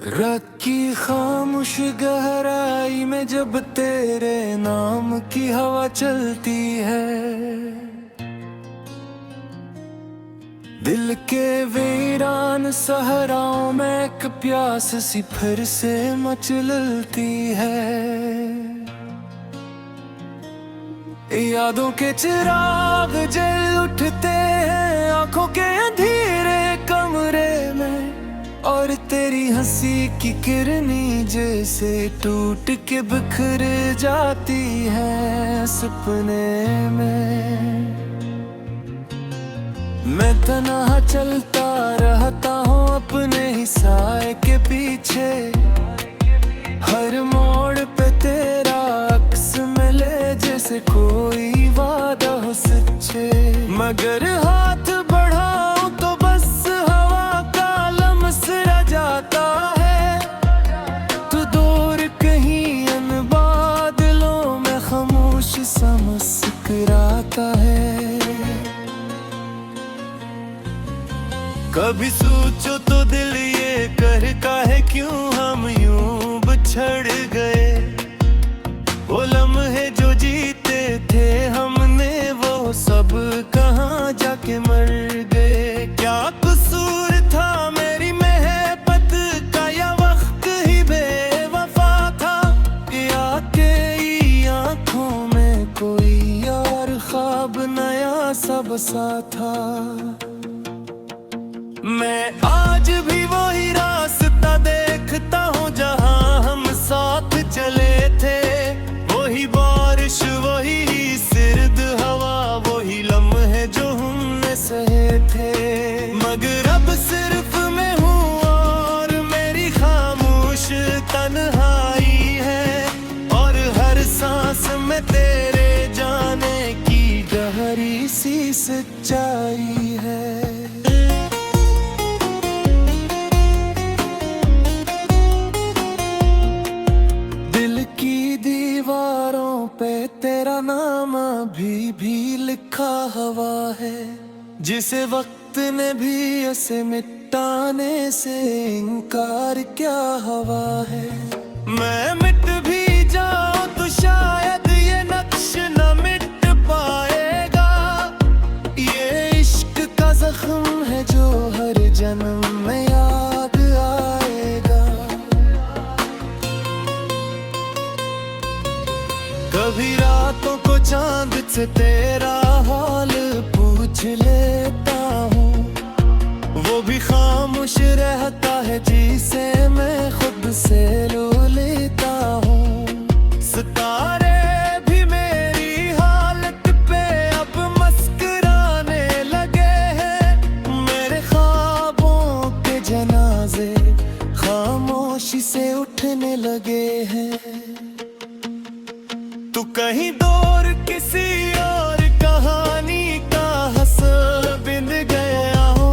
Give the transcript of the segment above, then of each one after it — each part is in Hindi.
रात की खामोश गहराई में जब तेरे नाम की हवा चलती है, दिल के वीरान सहराओं में एक प्यास सी फिर से मचलती है। यादों के चिराग जल उठते हैं आंखों के अंधेरे कमरे में, और तेरी हंसी की किरनी जैसे टूट के बिखर जाती है सपने में। मैं तन्हा चलता रहता हूँ अपने ही साए के पीछे, हर मोड़ पे तेरा अक्स मिले जैसे कोई वादा हो सच्चे। मगर हाथ बढ़ाऊं तो बस हवा का लम्स रह जाता है, तू दूर कहीं अन बादलों में खामोश सा मुस्कुराता है। कभी सोचो तो दिल ये करता है क्यों हम यूं बिछड़ गए। वो लम्हे जो जीते थे हमने वो सब कहाँ जाके मर गए। क्या कसूर था मेरी महबत का या वक्त ही बेवफा था, या तेरी आंखों में कोई और ख्वाब नया सा बसा था। मैं आज भी वही रास्ता देखता हूँ जहाँ हम साथ चले थे, वही बारिश वही सिर्द हवा वही लम्हे जो हमने सहे थे। मगर अब सिर्फ मैं हूँ और मेरी खामोश तन्हाई है, और हर सांस में तेरे जाने की गहरी सी सच्चाई है। दीवारों पे तेरा नाम अभी भी लिखा हुआ है, जिसे वक्त ने भी ऐसे मिटाने से इनकार क्या हुआ है। मैं मिट भी जाऊं तो शायद ये नक्श न मिट पाएगा, ये इश्क का जख्म है जो हर जन्म में याद आएगा। कभी रातों को चांद से तेरा हाल पूछ लेता हूँ, वो भी खामोश रहता है जिसे मैं खुद से लो लेता हूँ। सितारे भी मेरी हालत पे अब मुस्कुराने लगे हैं, मेरे ख्वाबों के जनाजे खामोशी से उठने लगे हैं। तू कहीं दूर किसी और कहानी का हंस बिंद गया हो,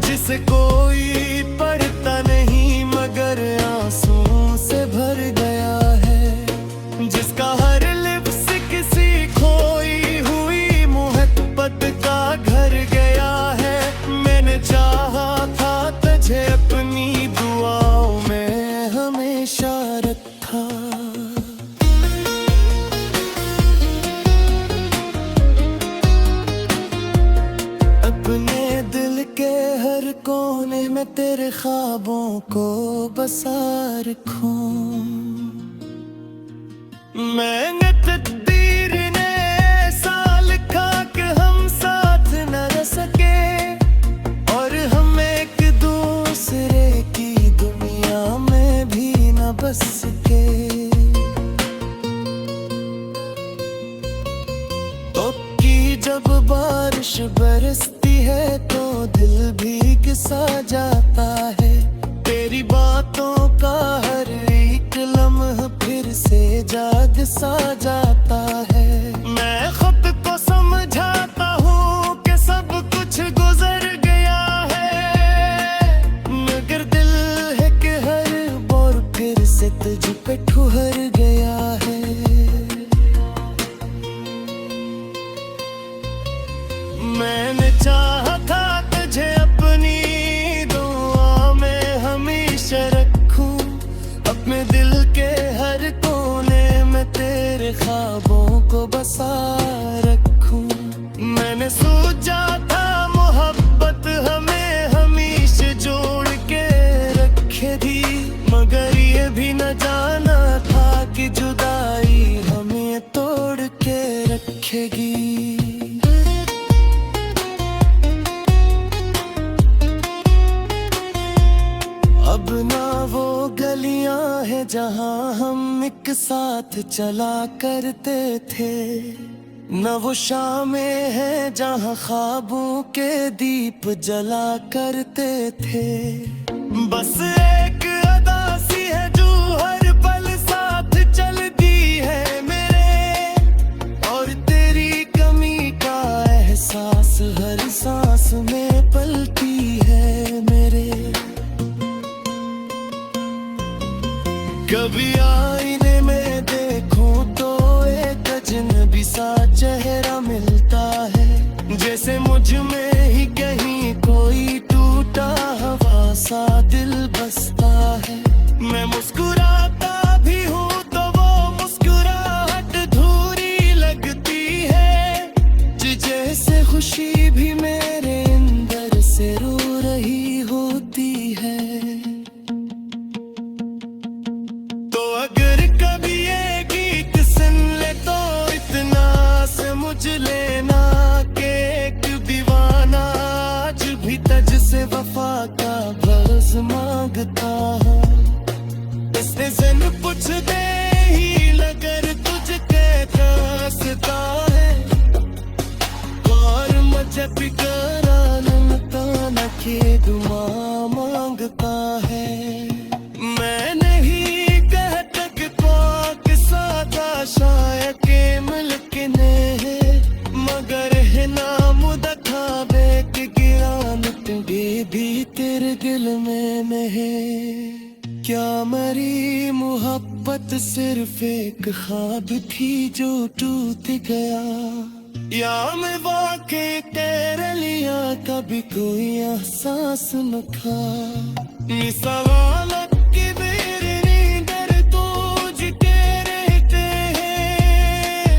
जिसे कोई पढ़ता नहीं मगर आंसू से भर गया है। जिसका हर लिप्स किसी खोई हुई मोहब्बत का घर गया है। मैंने चाहा था तुझे अपनी दुआओं में हमेशा रखा। अपने दिल के हर कोने में तेरे ख्वाबों को बसा रखूं। मैंने तकदीर ने ऐसा लिखा कि हम साथ न रह सके, और हम एक दूसरे की दुनिया में भी न बस सके। तो की जब बारिश बरसती है तो दिल भीग सा जाता है, तेरी बातों का हर एक लम्हा फिर से जाग सा जाता है। मैं खुद को समझाता हूँ कि सब कुछ गुजर गया है, मगर दिल है कि हर बार फिर से तुझ पे ठुहर गया है। मैंने चाहा था तुझे अपनी दुआ में हमेशा रख भरोसा रखूं। मैंने सोचा था मोहब्बत हमें हमेशा जोड़ के रखेगी, मगर ये भी न जाना था कि जुदाई हमें तोड़ के रखेगी। अब ना वो गलियां हैं जहां हम एक साथ चला करते थे, न वो शामें हैं जहां ख्वाबों के दीप जला करते थे। बस एक अदा सी है जो हर पल साथ चलती है मेरे, और तेरी कमी का एहसास हर सांस में पलती है मेरे। कभी आईने में देखूं तो एक अजनबी सा चेहरा मिलता है, जैसे मुझ में ही कहीं कोई टूटा हवा सा दिल बसता है। मैं मुस्कुराता भी हूँ तो वो मुस्कुराहट अधूरी लगती है, जैसे खुशी भी मेरे अंदर से रो रही होती है। अगर कभी ये गीत सुन ले तो इतना समझ लेना कि एक दीवाना आज भी तुझ से वफा का बरस मांगता है। इसने जिन पूछ दे ही लगर तुझ के रास्ता है, और मुझे बिकरान ताना के दुआ मांगता है। मैं नहीं शायद के मुल्किन है, मगर है नाम दखावे के गिरान तुझे भी तेरे दिल में है। क्या मरी मोहब्बत सिर्फ एक ख्वाब थी जो टूट गया, या मैं वाकई तेरे लिया कभी कोई एहसास न था। सवाल की मेरी नींदर तुझ के रहते हैं,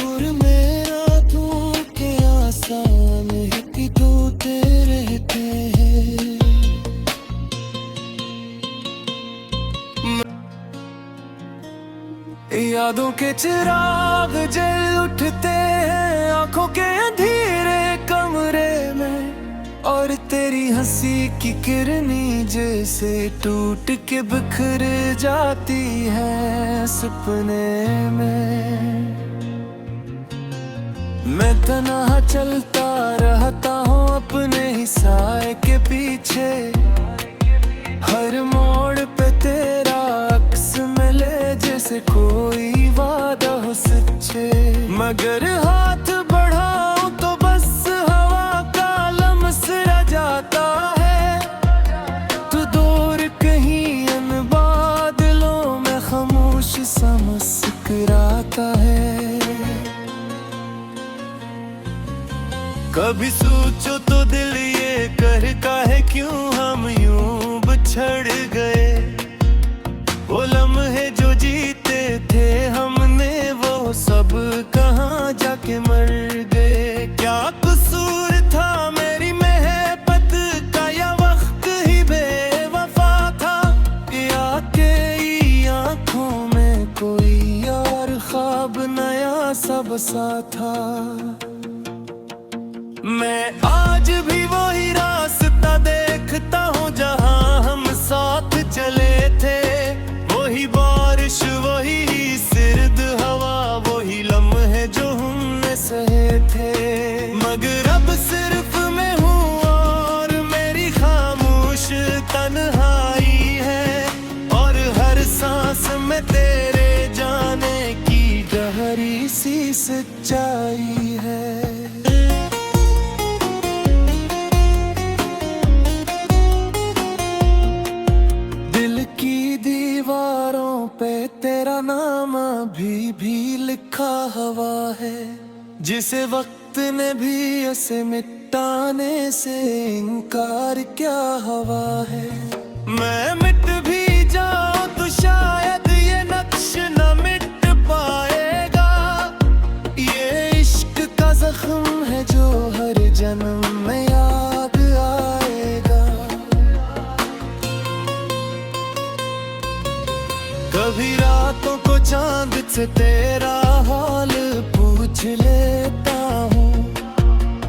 और मेरा तू के आसान ही टूटे रहते हैं। यादों के चिराग जल उठते हैं आंखों के अंधेरे कमरे में, और तेरी हंसी की किरनी जैसे टूट के बिखर जाती है सपने में। मैं तन्हा चलता रहता हूँ अपने ही साए के पीछे, हर मोड़ पे तेरा अक्स मिले जैसे कोई वादा हो सच्चे। मगर हाथ बढ़ाऊं तो बस हवा का लम्स रह जाता है, तू दूर कहीं अन बादलों में खामोश सा मुस्कुराता है। कभी सोचो तो दिल ये करता है क्यों हम यूं बिछड़ गए, वो लम्हे जो जीते थे हमने वो सब कहाँ जाके मर गए। क्या कसूर था मेरी महबत का, या वक्त ही बेवफा था, या तेरी आंखों में कोई और ख्वाब नया सा बसा था। मैं आज भी वही रास्ता देखता हूँ जहाँ हम साथ चले थे, वही बारिश वही सिर्द हवा वही लम्हे जो हमने सहे थे। मगर अब सिर्फ मैं हूँ और मेरी खामोश तन्हाई है, और हर सांस में तेरे जाने की गहरी सी सच्चाई है। दीवारों पे तेरा नाम अभी भी लिखा हुआ है, जिसे वक्त ने भी ऐसे मिटाने से इनकार क्या हुआ है। मैं मिट भी जाऊं तो शायद ये नक्श न मिट पाएगा, ये तुझसे तेरा हाल पूछ लेता हूँ,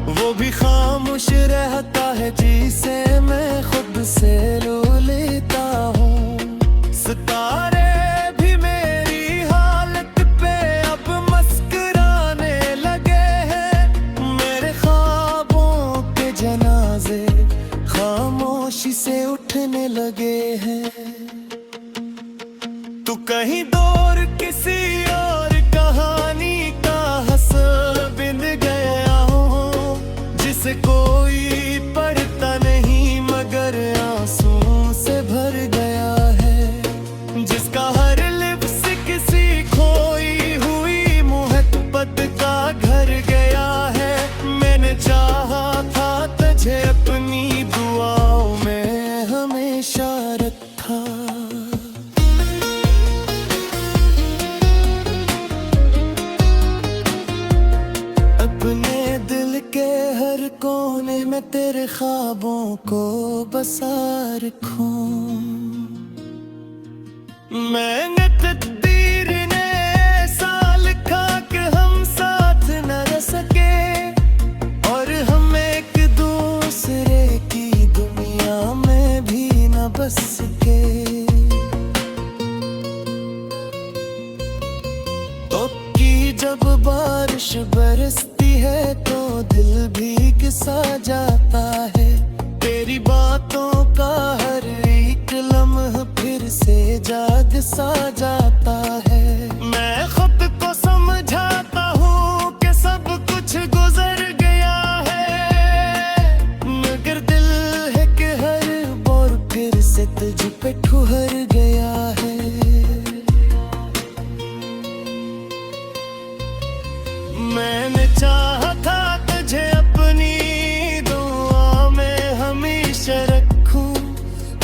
वो भी खामोश रहता है जिसे मैं खुद से लो लेता हूँ। सितारे भी मेरी हालत पे अब मुस्कुराने लगे हैं, मेरे ख्वाबों के जनाजे खामोशी से उठने लगे हैं। तू कहीं दूर किसी और कहानी का हंस बिंद गया हो, जिसे कोई पढ़ता नहीं मगर आंसू से भर गया है, जिसका हर लिप्स किसी खोई हुई मोहब्बत का घर गया है। मैंने चाहा था तुझे अपनी दुआओं में हमेशा रखा, अपने दिल के हर कोने में तेरे ख्वाबों को बसा रखूं। मैंने तकदीर ने ऐसा लिखा कि हम साथ न रह सके, और हम एक दूसरे की दुनिया में भी न बस सके। तो की जब बारिश बरसती है तो दिल भीग सा जाता है, तेरी बातों का हर एक लम्हा फिर से याद सा जाता है। मैं खुद को समझाता हूँ कि सब कुछ गुजर गया है, मगर दिल है कि हर बार फिर से तुझ पे ठुहर गया है। मैंने चाहा था तुझे अपनी दुआ में हमेशा रखूं,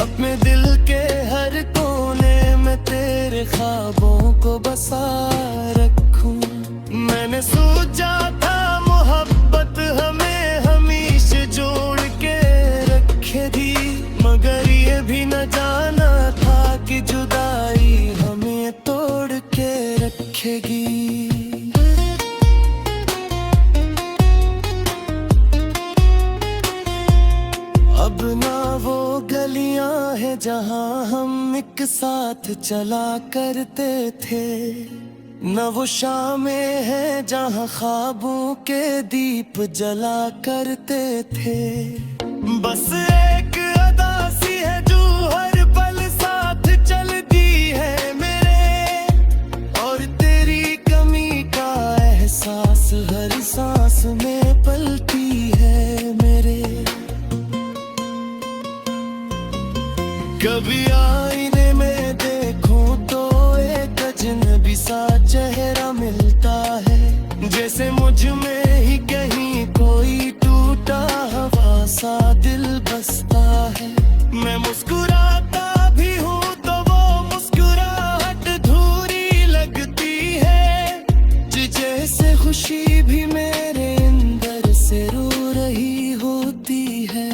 अपने दिल के हर कोने में तेरे ख्वाबों को बसा रखूं। मैंने सोचा था मोहब्बत हमें हमेशा जोड़ के रखेगी, मगर ये भी न जाना था कि जुदाई हमें तोड़ के रखेगी। अब ना वो गलियां हैं जहां हम एक साथ चला करते थे, न वो शामें हैं जहां ख्वाबों के दीप जला करते थे। बस एक अदा सी है जो हर पल साथ चलती है मेरे, और तेरी कमी का एहसास हर सांस में पलती है मेरे। कभी आईने में देखूं तो एक अजनबी सा चेहरा मिलता है, जैसे मुझ में ही कहीं कोई टूटा हवा सा दिल बसता है। मैं मुस्कुराता भी हूँ तो वो मुस्कुराहट अधूरी लगती है, जैसे खुशी भी मेरे अंदर से रो रही होती है।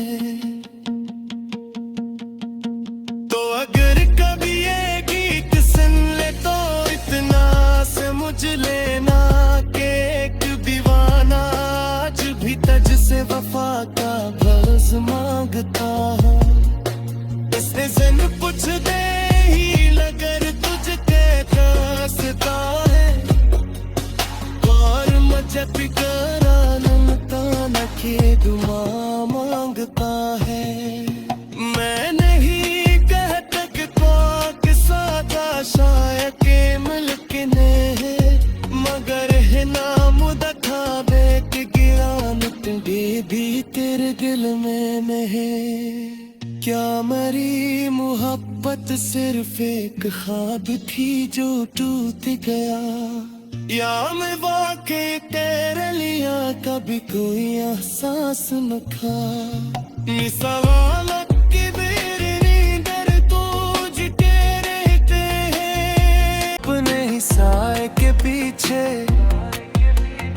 अगर कभी ये गीत सुन ले तो इतना समझ लेना कि एक दीवाना आज भी तुझ से वफा का बरस मांगता है। इसने जन पूछ दे ही लगर तुझके रास्ता है, और मुझे पिकरा नमता न के दुआ मांगता है। मैं नहीं शायद के मुल्क ने है, मगर है नाम दखावे के गिरान तेरे भी तेरे दिल में नहीं। क्या मेरी मोहब्बत सिर्फ एक ख्वाब थी जो टूट गया, या मैं वाकई तेरे लिया कभी कोई एहसास न था। सवाल की मेरी नींदर तो साए के पीछे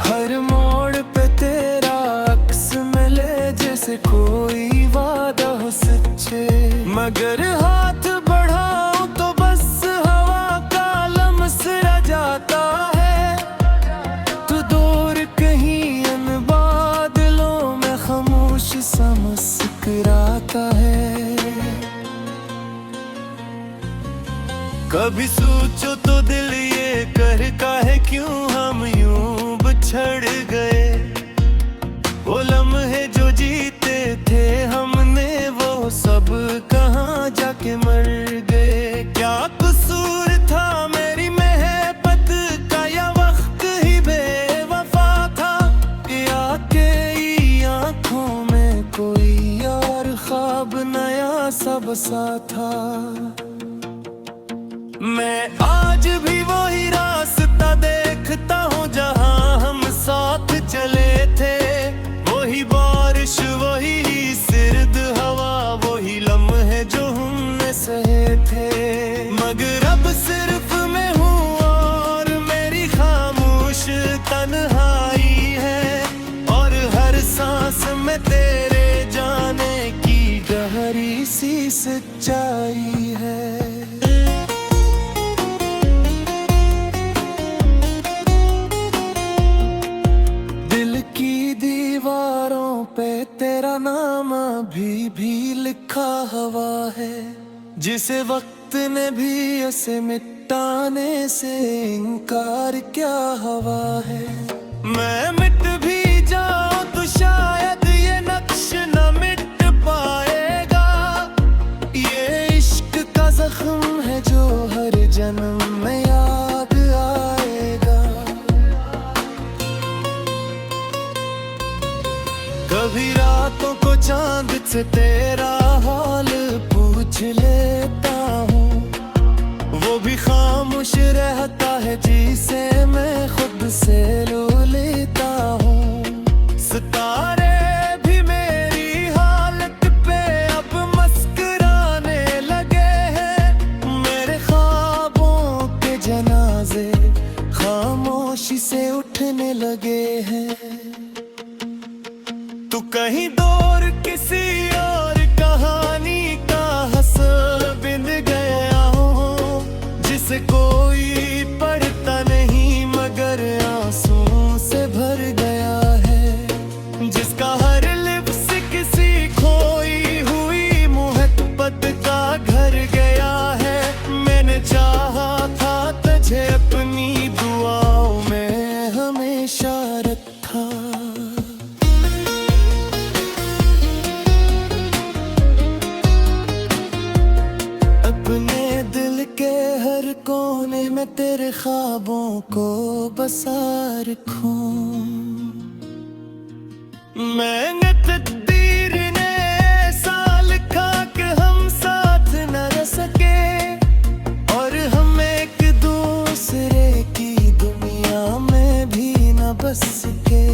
हर मोड़ पे तेरा अक्स मिले, जैसे कोई वादा हो सच्चे। मगर हाथ बढ़ाऊं तो बस हवा का लम्स रह जाता मुस्कुराता है। कभी सोचो तो दिल ये करता है क्यों हम यूं बिछड़ गए। वो लम्हे जो जीते थे हमने वो सब कहाँ जाके मर गए। क्या कसूर था मेरी महबत का या वक्त ही बेवफा था, या के आँखों में कोई और ख्वाब नया सा बसा था। मैं आज भी वही रास्ता देखता हूँ जहाँ हम साथ चले थे। वही बारिश वही सिर्द हवा वही लम्हे जो हमने सहे थे। मगर अब सिर्फ मैं हूँ और मेरी खामोश तन्हाई है, और हर सांस में तेरे जाने की गहरी सी सच्चाई है। दीवारों पे तेरा नाम अभी भी लिखा हुआ है, जिसे वक्त ने भी ऐसे मिटाने से इनकार क्या हुआ है। मैं मिट भी जाऊं तो शायद ये नक्श न मिट पाएगा। ये इश्क का जख्म है जो हर जन्म में याद आएगा। कभी रातों को चांद से तेरा हाल पूछ लेता हूँ, वो भी खामोश रहता है जिसे मैं खुद से लो लेता हूँ। सितारे भी मेरी हालत पे अब मुस्कुराने लगे हैं। मेरे ख्वाबों के जनाजे खामोशी से उठने लगे हैं। तू कहीं दूर किसी और कहानी का हसल बिंद गया हो, जिसे कोई पढ़ता नहीं मगर आंसुओं से भर गया है। जिसका हर लिप्स किसी खोई हुई मोहब्बत का घर गया है। मैंने चाहा था तुझे अपनी दुआओं में हमेशा रखा। अपने दिल के हर कोने में तेरे ख्वाबों को बसा रखूं। मैंने तकदीर ने ऐसा लिखा कि हम साथ न रह सके, और हम एक दूसरे की दुनिया में भी न बस सके।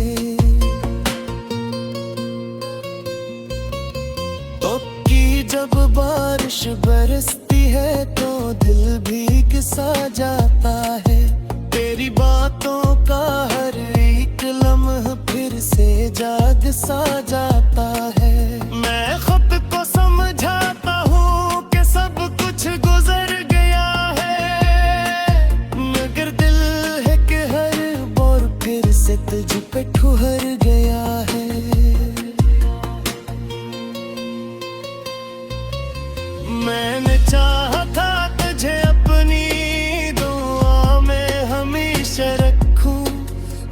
तो की जब बारिश बरसती है तो दिल भीग सा जाता है। तेरी बातों का हर एक लम्हा फिर से जाग सा जाता है। मैं खुद को समझाता हूँ कि सब कुछ गुजर गया है, मगर दिल है कि हर बार फिर से तुझ पे ठुहर गया है। मैंने चाहा था तुझे अपनी दुआ में हमेशा रखूं।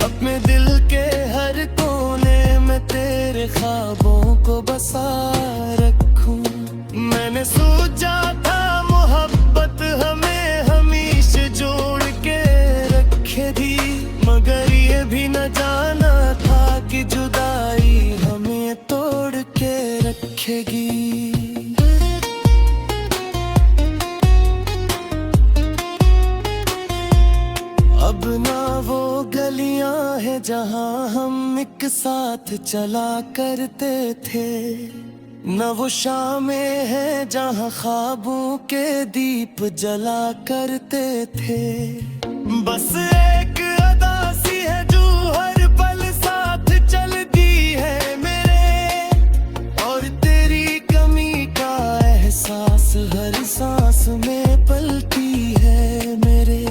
अपने दिल के हर कोने में तेरे ख्वाबों को बसा रखूं। मैंने सोचा था मोहब्बत हमें हमेशा जोड़ के रखेगी, मगर ये भी न जाना था कि जुदाई हमें तोड़ के रखेगी। अब ना वो गलियां हैं जहां हम एक साथ चला करते थे, न वो शामें हैं जहां ख्वाबों के दीप जला करते थे। बस एक अदा सी है जो हर पल साथ चलती है मेरे, और तेरी कमी का एहसास हर सांस में पलती है मेरे।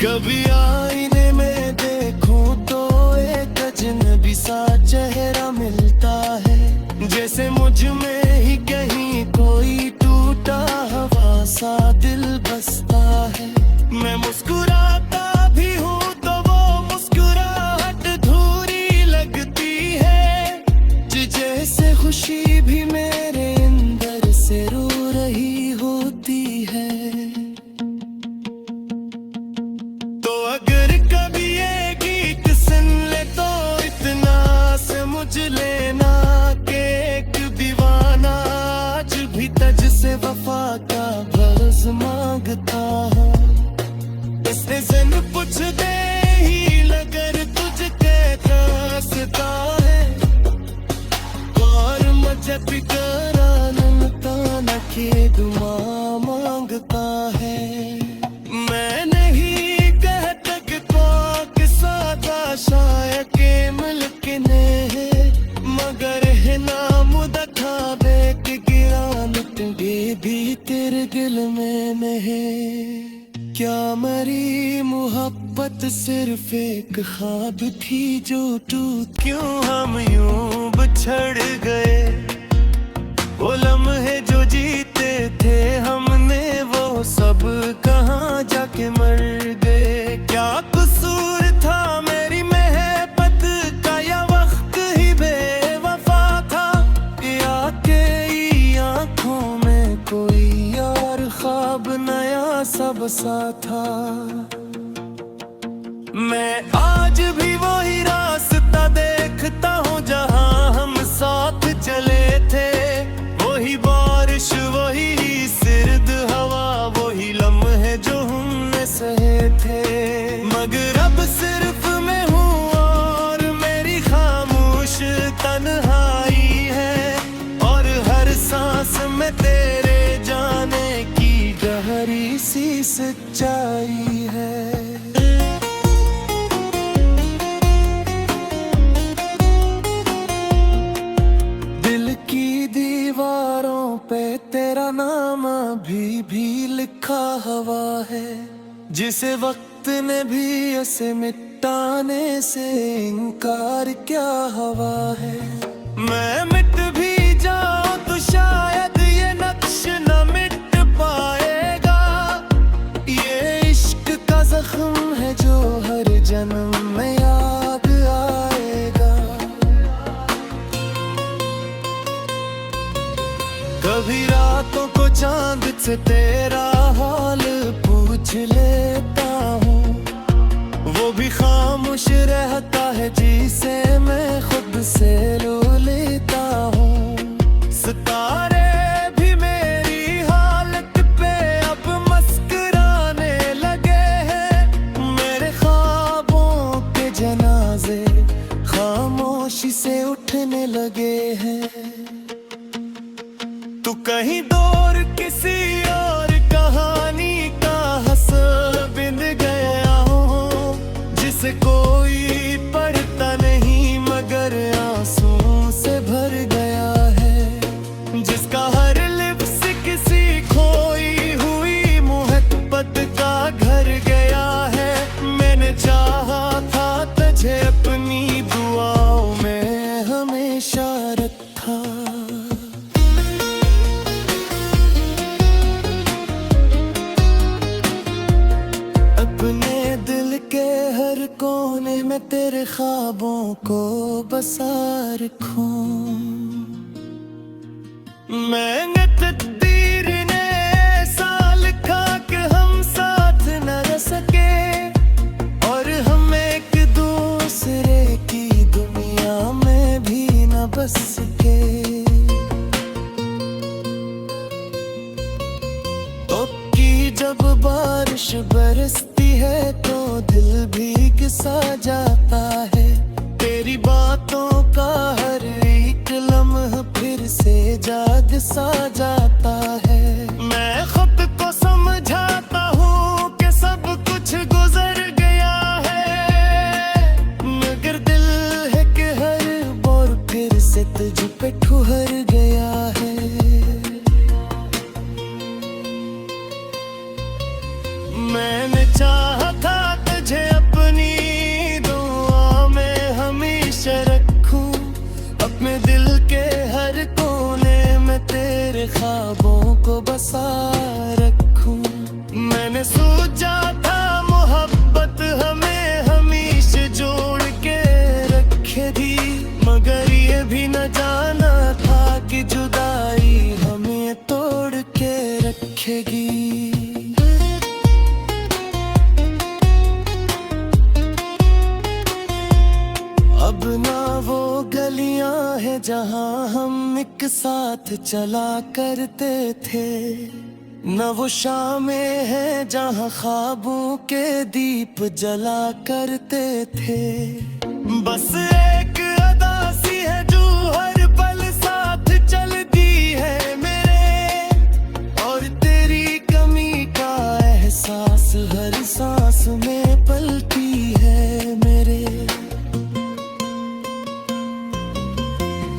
कभी आईने में देखूं तो एक अजनबी सा चेहरा जैसे मुझ में ही कहीं कोई टूटा हवा सा दिल बसता है। मैं मुस्कुराता भी हूँ तो वो मुस्कुराहट अधूरी लगती है। जैसे खुशी भी मेरे अंदर से रो रही होती है। तो अगर कभी ये गीत सुन ले तो इतना समझ लेना कि एक दीवाना आज भी तुझ से वफा का भरोस मांगता है। इसने जिन पूछ दे ही लगर तुझ के रास्ता है। और मुझे बिकरान ताना के दुआ मांगता है। मैं नहीं कहता कि पाक सादा शायद के मुल्क ने मगर है नाम दखा बेक गिरान तुझे भी तेरे दिल में नहीं। क्या मरी मोहब्बत सिर्फ एक ख्वाब थी जो टूट, क्यों हम यूं बिछड़ गए। वो लम्हे जो जीते थे हमने वो सब कहाँ जाके मर गए। क्या कसूर था मेरी महबत का या वक्त ही बेवफा था। या के आंखों में कोई और ख्वाब नया सा बसा था। मैं आज भी वही रास्ता देखता हूँ जहाँ हम साथ चले थे। वही बारिश वही सर्द हवा वही लम्हे जो हमने सहे थे। मगर अब सिर्फ मैं हूँ और मेरी खामोश तन्हाई है। और हर सांस में तेरे जाने की गहरी सी सच्चाई है। दीवारों पे तेरा नाम अभी भी लिखा हुआ है। जिसे वक्त ने भी ऐसे मिटाने से इनकार क्या हुआ है। मैं मिट भी जाऊं तो शायद ये नक्श न मिट पाएगा। ये इश्क का जख्म है जो हर जन्म में याद आएगा। कभी रातों को चांद से तेरा हाल पूछ लेता हूँ। वो भी खामोश रहता है जिसे मैं खुद से लो लेता हूँ। सितारे भी मेरी हालत पे अब मुस्कुराने लगे हैं। मेरे ख्वाबों के जनाजे खामोशी से उठने लगे हैं। तू कहीं दूर किसी और कहानी का हंस बिन गया हो। जिसे कोई पढ़ता नहीं मगर आंसू से भर गया है। जिसका हर लिप्स किसी खोई हुई मोहब्बत का घर गया है। मैंने चाहा था तुझे अपनी दुआओं में हमेशा रखा। अपने दिल के हर कोने में तेरे ख्वाबों को बसा रखूं। मैंने तकदीर ने ऐसा लिखा कि हम साथ न रह सके। और हम एक दूसरे की दुनिया में भी न बस सके। तो की जब बारिश बरसती है तो दिल भीग सा जाता है। तेरी बातों का हर एक लम्हा फिर से याद सा जाता है। मैं खुद को समझाता हूँ कि सब कुछ गुजर गया है। मगर दिल है कि हर बार फिर से तुझ पे ठुहर गया है। मैंने चाहा था तुझे अपनी दुआ में हमेशा रखूं। अपने दिल के हर को ख्वाबों को बसा रखूं। मैंने सोचा था मोहब्बत हमें हमेशा जोड़ के रखेगी, मगर ये भी न जाना था कि जुदाई हमें तोड़ के रखेगी। अब ना वो गलियां हैं जहां हम एक साथ चला करते थे, न वो शामें हैं जहां ख्वाबों के दीप जला करते थे। बस एक अदा सी है जो हर पल साथ चलती है मेरे, और तेरी कमी का एहसास हर सांस में पलती है मेरे।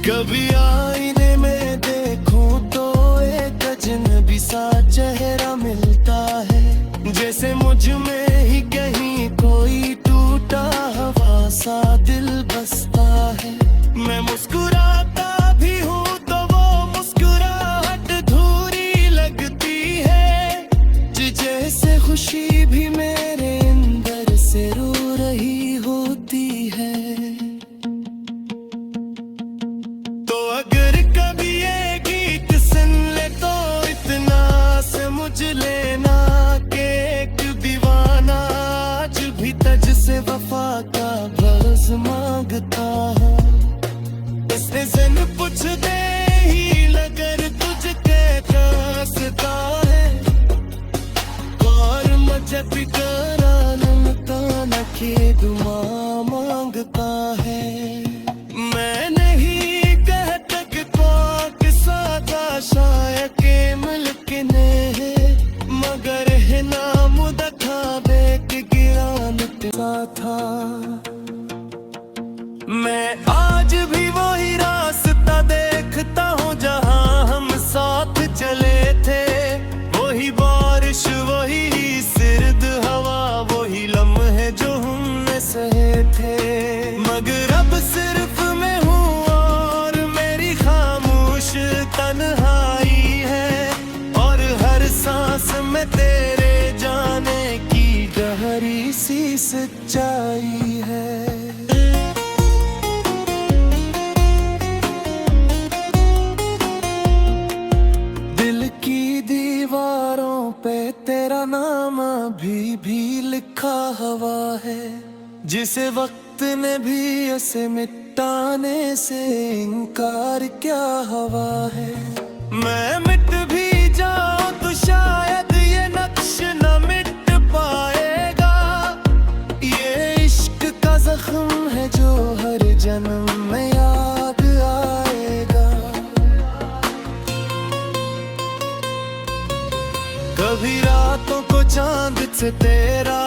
कभी आईने में देखूं तो एक अजनबी सा चेहरा मिलता है, जैसे मुझ में ही कहीं कोई टूटा हवा सा दिल बसता है। मैं मुस्कुराता भी हूँ तो वो मुस्कुराहट अधूरी लगती है, जैसे खुशी भी मेरे अंदर से रो रही होती है। तो अगर कभी ये गीत सुन ले तो इतना समझ लेना कि एक दीवाना आज भी तुझ से वफा का बरस मांगता है। इसने जन पूछ दे ही लगर तुझके रास्ता है, और मुझे पिकारा नमता न के दुआ मांगता है। मैं नहीं कहता कि पाक सादा शायद के मुल्क ने है, मगर है नाम दखा बेक गिरान था। मैं आज भी वही रास्ता देखता हूँ जहाँ हम साथ चले थे, वही बारिश वही सर्द हवा वही लम्हे जो हमने सहे थे। मगर अब सिर्फ मैं हूँ और मेरी खामोश तन्हाई है, और हर सांस में तेरे जाने की गहरी सी सच्चाई है। दिल की दीवारों पे तेरा नाम अभी भी लिखा हुआ है, जिसे वक्त ने भी ऐसे मिटाने से इनकार क्या हुआ है। मैं मिट भी जाऊं तो शायद ये नक्श न मिट पाएगा, ये इश्क का जख्म है जो हर जन्म में याद आएगा। कभी रातों को चांद से तेरा